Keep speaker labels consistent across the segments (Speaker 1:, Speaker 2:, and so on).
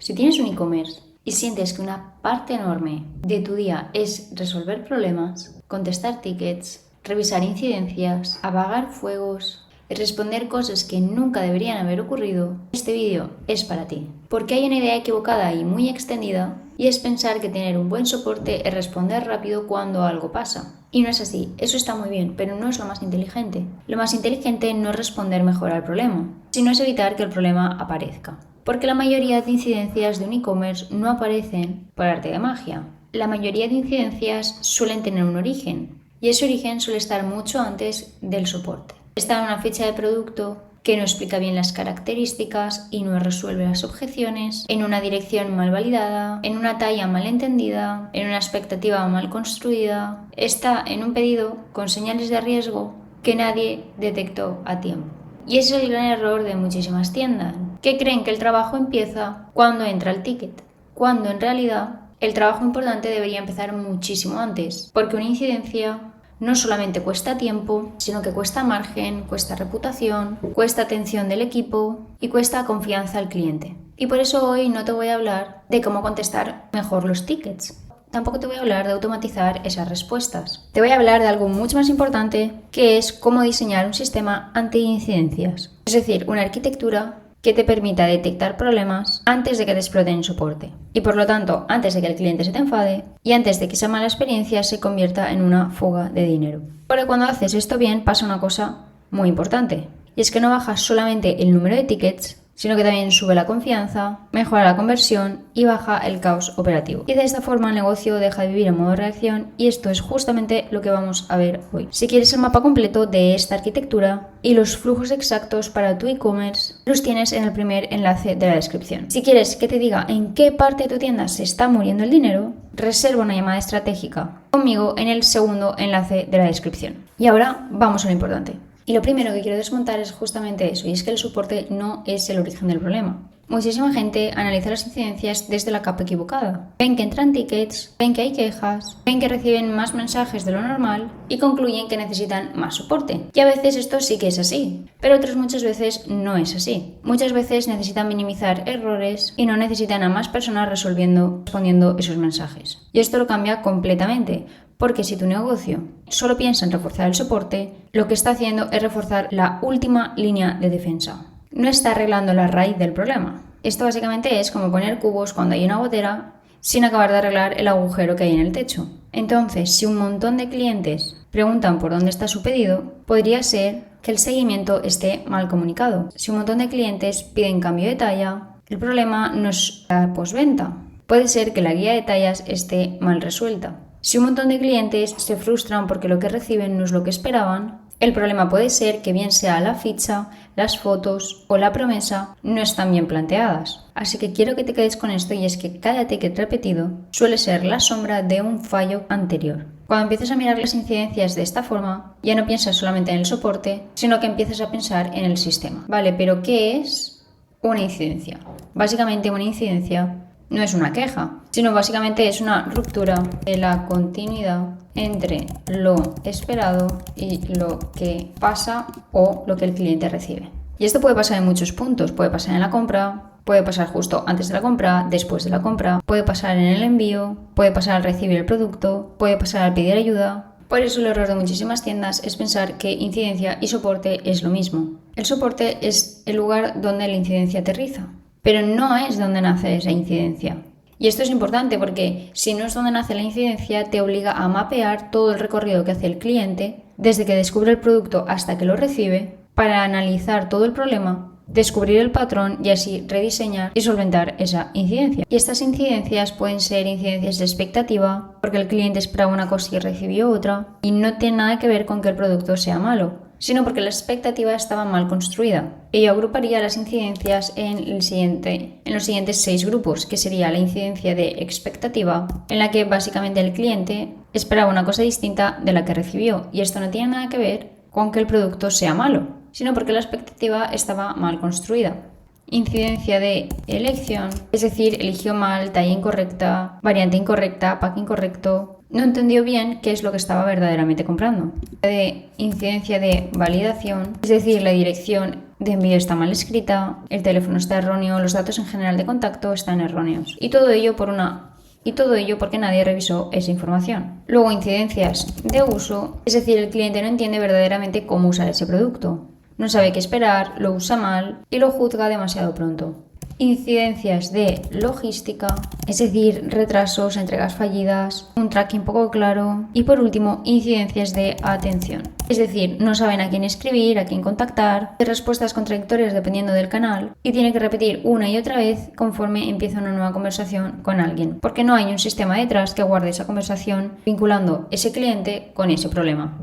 Speaker 1: Si tienes un e-commerce y sientes que una parte enorme de tu día es resolver problemas, contestar tickets, revisar incidencias, apagar fuegos y responder cosas que nunca deberían haber ocurrido, este vídeo es para ti. Porque hay una idea equivocada y muy extendida, y es pensar que tener un buen soporte es responder rápido cuando algo pasa. Y no es así, eso está muy bien, pero no es lo más inteligente. Lo más inteligente no es responder mejor al problema, sino es evitar que el problema aparezca. Porque la mayoría de incidencias de un e-commerce no aparecen por arte de magia. La mayoría de incidencias suelen tener un origen, y ese origen suele estar mucho antes del soporte. Está en una ficha de producto que no explica bien las características y no resuelve las objeciones, en una dirección mal validada, en una talla mal entendida, en una expectativa mal construida, está en un pedido con señales de riesgo que nadie detectó a tiempo. Y ese es el gran error de muchísimas tiendas, que creen que el trabajo empieza cuando entra el ticket, cuando en realidad el trabajo importante debería empezar muchísimo antes, porque una incidencia no solamente cuesta tiempo, sino que cuesta margen, cuesta reputación, cuesta atención del equipo y cuesta confianza al cliente. Y por eso hoy no te voy a hablar de cómo contestar mejor los tickets. Tampoco te voy a hablar de automatizar esas respuestas. Te voy a hablar de algo mucho más importante, que es cómo diseñar un sistema anti-incidencias. Es decir, una arquitectura que te permita detectar problemas antes de que te exploten en soporte. Y por lo tanto, antes de que el cliente se te enfade y antes de que esa mala experiencia se convierta en una fuga de dinero. Pero cuando haces esto bien, pasa una cosa muy importante. Y es que no bajas solamente el número de tickets, sino que también sube la confianza, mejora la conversión y baja el caos operativo. Y de esta forma el negocio deja de vivir en modo reacción, y esto es justamente lo que vamos a ver hoy. Si quieres el mapa completo de esta arquitectura y los flujos exactos para tu e-commerce, los tienes en el primer enlace de la descripción. Si quieres que te diga en qué parte de tu tienda se está muriendo el dinero, reserva una llamada estratégica conmigo en el segundo enlace de la descripción. Y ahora vamos a lo importante. Y lo primero que quiero desmontar es justamente eso, y es que el soporte no es el origen del problema. Muchísima gente analiza las incidencias desde la capa equivocada. Ven que entran tickets, ven que hay quejas, ven que reciben más mensajes de lo normal y concluyen que necesitan más soporte. Y a veces esto sí que es así, pero otras muchas veces no es así. Muchas veces necesitan minimizar errores y no necesitan a más personas respondiendo esos mensajes. Y esto lo cambia completamente. Porque si tu negocio solo piensa en reforzar el soporte, lo que está haciendo es reforzar la última línea de defensa. No está arreglando la raíz del problema. Esto básicamente es como poner cubos cuando hay una gotera sin acabar de arreglar el agujero que hay en el techo. Entonces, si un montón de clientes preguntan por dónde está su pedido, podría ser que el seguimiento esté mal comunicado. Si un montón de clientes piden cambio de talla, el problema no es la postventa. Puede ser que la guía de tallas esté mal resuelta. Si un montón de clientes se frustran porque lo que reciben no es lo que esperaban, el problema puede ser que bien sea la ficha, las fotos o la promesa no están bien planteadas. Así que quiero que te quedes con esto, y es que cada ticket repetido suele ser la sombra de un fallo anterior. Cuando empiezas a mirar las incidencias de esta forma, ya no piensas solamente en el soporte, sino que empiezas a pensar en el sistema. Vale, pero ¿qué es una incidencia? Básicamente una incidencia no es una queja, sino básicamente es una ruptura de la continuidad entre lo esperado y lo que pasa o lo que el cliente recibe. Y esto puede pasar en muchos puntos. Puede pasar en la compra, puede pasar justo antes de la compra, después de la compra, puede pasar en el envío, puede pasar al recibir el producto, puede pasar al pedir ayuda. Por eso el error de muchísimas tiendas es pensar que incidencia y soporte es lo mismo. El soporte es el lugar donde la incidencia aterriza, pero no es donde nace esa incidencia. Y esto es importante porque si no es donde nace la incidencia, te obliga a mapear todo el recorrido que hace el cliente desde que descubre el producto hasta que lo recibe, para analizar todo el problema, descubrir el patrón y así rediseñar y solventar esa incidencia. Y estas incidencias pueden ser incidencias de expectativa, porque el cliente esperaba una cosa y recibió otra, y no tiene nada que ver con que el producto sea malo, sino porque la expectativa estaba mal construida. Y yo agruparía las incidencias en los siguientes 6 grupos, que sería la incidencia de expectativa, en la que básicamente el cliente esperaba una cosa distinta de la que recibió, y esto no tiene nada que ver con que el producto sea malo, sino porque la expectativa estaba mal construida. Incidencia de elección, es decir, eligió mal, talla incorrecta, variante incorrecta, pack incorrecto, no entendió bien qué es lo que estaba verdaderamente comprando. De incidencia de validación, es decir, la dirección de envío está mal escrita, el teléfono está erróneo, los datos en general de contacto están erróneos. Y todo ello porque nadie revisó esa información. Luego, incidencias de uso, es decir, el cliente no entiende verdaderamente cómo usar ese producto. No sabe qué esperar, lo usa mal y lo juzga demasiado pronto. Incidencias de logística, es decir, retrasos, entregas fallidas, un tracking poco claro y por último, incidencias de atención. Es decir, no saben a quién escribir, a quién contactar, hay respuestas contradictorias dependiendo del canal y tiene que repetir una y otra vez conforme empieza una nueva conversación con alguien, porque no hay un sistema detrás que guarde esa conversación vinculando ese cliente con ese problema.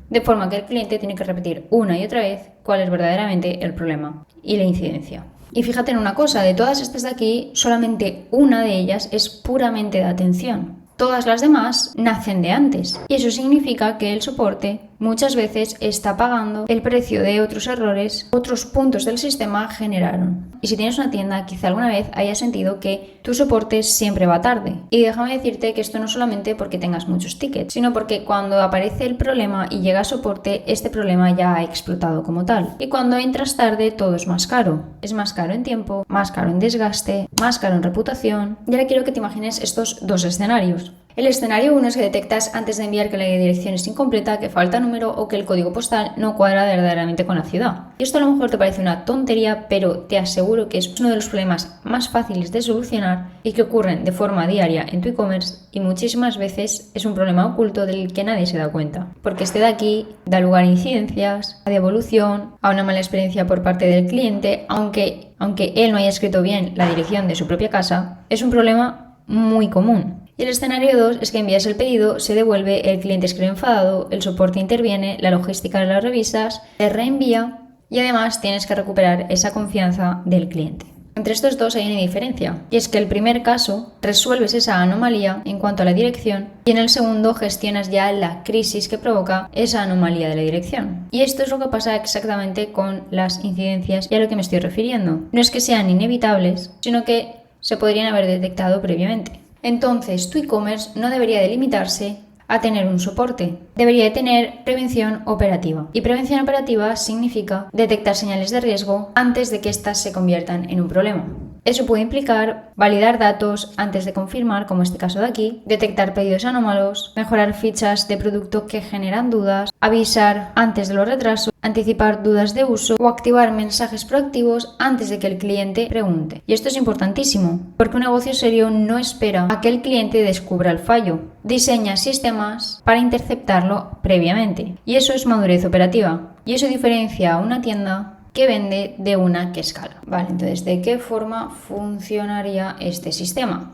Speaker 1: De forma que el cliente tiene que repetir una y otra vez cuál es verdaderamente el problema y la incidencia. Y fíjate en una cosa, de todas estas de aquí, solamente una de ellas es puramente de atención. Todas las demás nacen de antes. Y eso significa que el soporte muchas veces está pagando el precio de otros errores, otros puntos del sistema generaron. Y si tienes una tienda, quizá alguna vez hayas sentido que tu soporte siempre va tarde. Y déjame decirte que esto no solamente porque tengas muchos tickets, sino porque cuando aparece el problema y llega a soporte, este problema ya ha explotado como tal. Y cuando entras tarde, todo es más caro. Es más caro en tiempo, más caro en desgaste, más caro en reputación. Y ahora quiero que te imagines estos dos escenarios. El escenario 1 es que detectas antes de enviar que la dirección es incompleta, que falta número o que el código postal no cuadra verdaderamente con la ciudad. Y esto a lo mejor te parece una tontería, pero te aseguro que es uno de los problemas más fáciles de solucionar y que ocurren de forma diaria en tu e-commerce y muchísimas veces es un problema oculto del que nadie se da cuenta. Porque este de aquí da lugar a incidencias, a devolución, a una mala experiencia por parte del cliente, aunque él no haya escrito bien la dirección de su propia casa, es un problema muy común. Y el escenario 2 es que envías el pedido, se devuelve, el cliente escribe enfadado, el soporte interviene, la logística la revisas, te reenvía y además tienes que recuperar esa confianza del cliente. Entre estos dos hay una diferencia, y es que el primer caso resuelves esa anomalía en cuanto a la dirección y en el segundo gestionas ya la crisis que provoca esa anomalía de la dirección. Y esto es lo que pasa exactamente con las incidencias y a lo que me estoy refiriendo. No es que sean inevitables, sino que se podrían haber detectado previamente. Entonces, tu e-commerce no debería de limitarse a tener un soporte, debería de tener prevención operativa. Y prevención operativa significa detectar señales de riesgo antes de que éstas se conviertan en un problema. Eso puede implicar validar datos antes de confirmar, como este caso de aquí, detectar pedidos anómalos, mejorar fichas de producto que generan dudas, avisar antes de los retrasos, anticipar dudas de uso o activar mensajes proactivos antes de que el cliente pregunte. Y esto es importantísimo, porque un negocio serio no espera a que el cliente descubra el fallo. Diseña sistemas para interceptarlo previamente. Y eso es madurez operativa. Y eso diferencia a una tienda que vende de una que escala. Vale, entonces, ¿de qué forma funcionaría este sistema?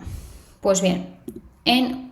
Speaker 1: Pues bien, en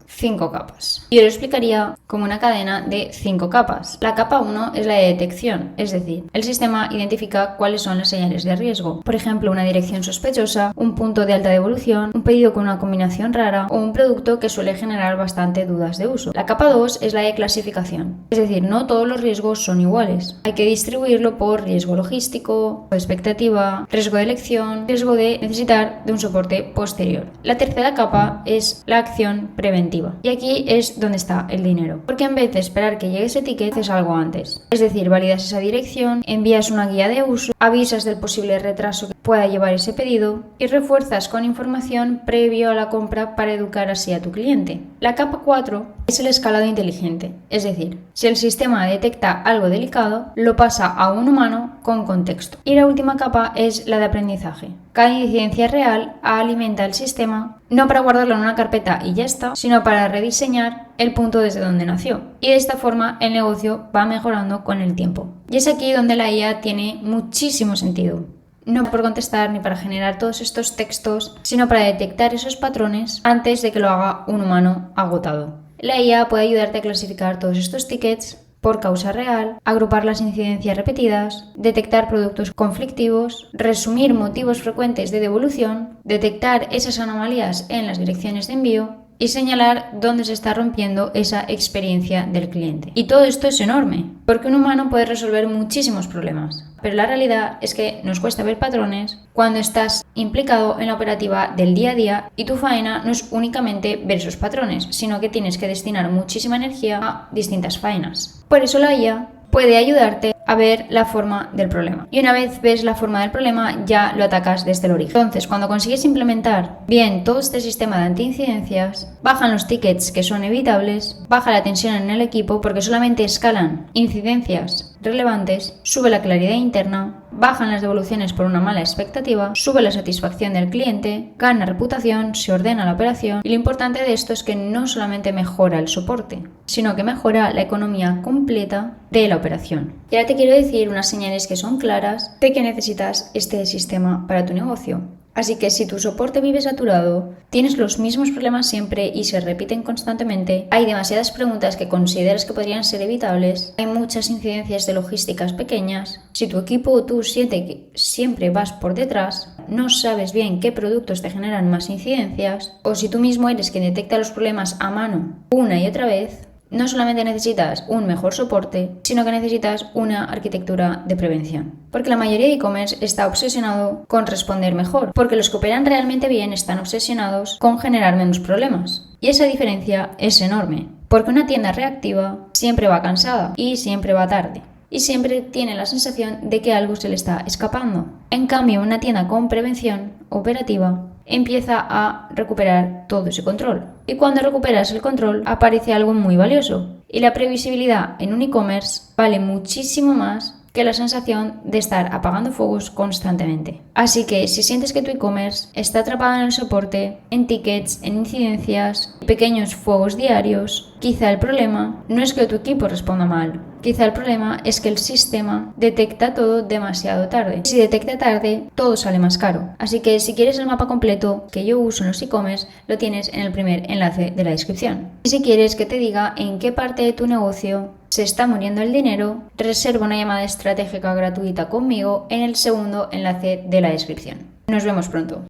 Speaker 1: 5 capas. Yo lo explicaría como una cadena de 5 capas. La capa 1 es la de detección, es decir, el sistema identifica cuáles son las señales de riesgo. Por ejemplo, una dirección sospechosa, un punto de alta devolución, un pedido con una combinación rara o un producto que suele generar bastante dudas de uso. La capa 2 es la de clasificación, es decir, no todos los riesgos son iguales. Hay que distribuirlo por riesgo logístico, expectativa, riesgo de elección, riesgo de necesitar de un soporte posterior. La tercera capa es la acción preventiva. Y aquí es donde está el dinero, porque en vez de esperar que llegue ese ticket, haces algo antes. Es decir, validas esa dirección, envías una guía de uso, avisas del posible retraso que pueda llevar ese pedido y refuerzas con información previo a la compra para educar así a tu cliente. La capa 4 es el escalado inteligente, es decir, si el sistema detecta algo delicado, lo pasa a un humano con contexto. Y la última capa es la de aprendizaje. Cada incidencia real alimenta el sistema, no para guardarlo en una carpeta y ya está, sino para rediseñar el punto desde donde nació. Y de esta forma el negocio va mejorando con el tiempo. Y es aquí donde la IA tiene muchísimo sentido. No por contestar ni para generar todos estos textos, sino para detectar esos patrones antes de que lo haga un humano agotado. La IA puede ayudarte a clasificar todos estos tickets por causa real, agrupar las incidencias repetidas, detectar productos conflictivos, resumir motivos frecuentes de devolución, detectar esas anomalías en las direcciones de envío y señalar dónde se está rompiendo esa experiencia del cliente. Y todo esto es enorme, porque un humano puede resolver muchísimos problemas. Pero la realidad es que nos cuesta ver patrones cuando estás implicado en la operativa del día a día y tu faena no es únicamente ver esos patrones, sino que tienes que destinar muchísima energía a distintas faenas. Por eso la IA puede ayudarte a ver la forma del problema. Y una vez ves la forma del problema, ya lo atacas desde el origen. Entonces, cuando consigues implementar bien todo este sistema de anti-incidencias, bajan los tickets que son evitables, baja la tensión en el equipo porque solamente escalan incidencias relevantes, sube la claridad interna, bajan las devoluciones por una mala expectativa, sube la satisfacción del cliente, gana reputación, se ordena la operación y lo importante de esto es que no solamente mejora el soporte, sino que mejora la economía completa de la operación. Y ahora te quiero decir unas señales que son claras de que necesitas este sistema para tu negocio. Así que si tu soporte vive saturado, tienes los mismos problemas siempre y se repiten constantemente, hay demasiadas preguntas que consideras que podrían ser evitables, hay muchas incidencias de logísticas pequeñas, si tu equipo o tú siente que siempre vas por detrás, no sabes bien qué productos te generan más incidencias, o si tú mismo eres quien detecta los problemas a mano una y otra vez, no solamente necesitas un mejor soporte, sino que necesitas una arquitectura de prevención. Porque la mayoría de e-commerce está obsesionado con responder mejor, porque los que operan realmente bien están obsesionados con generar menos problemas. Y esa diferencia es enorme, porque una tienda reactiva siempre va cansada y siempre va tarde. Y siempre tiene la sensación de que algo se le está escapando. En cambio, una tienda con prevención operativa empieza a recuperar todo ese control. Y cuando recuperas el control aparece algo muy valioso. Y la previsibilidad en un e-commerce vale muchísimo más que la sensación de estar apagando fuegos constantemente. Así que si sientes que tu e-commerce está atrapado en el soporte, en tickets, en incidencias, pequeños fuegos diarios, quizá el problema no es que tu equipo responda mal. Quizá el problema es que el sistema detecta todo demasiado tarde. Si detecta tarde, todo sale más caro. Así que si quieres el mapa completo que yo uso en los e-commerce, lo tienes en el primer enlace de la descripción. Y si quieres que te diga en qué parte de tu negocio se está muriendo el dinero, reserva una llamada estratégica gratuita conmigo en el segundo enlace de la descripción. Nos vemos pronto.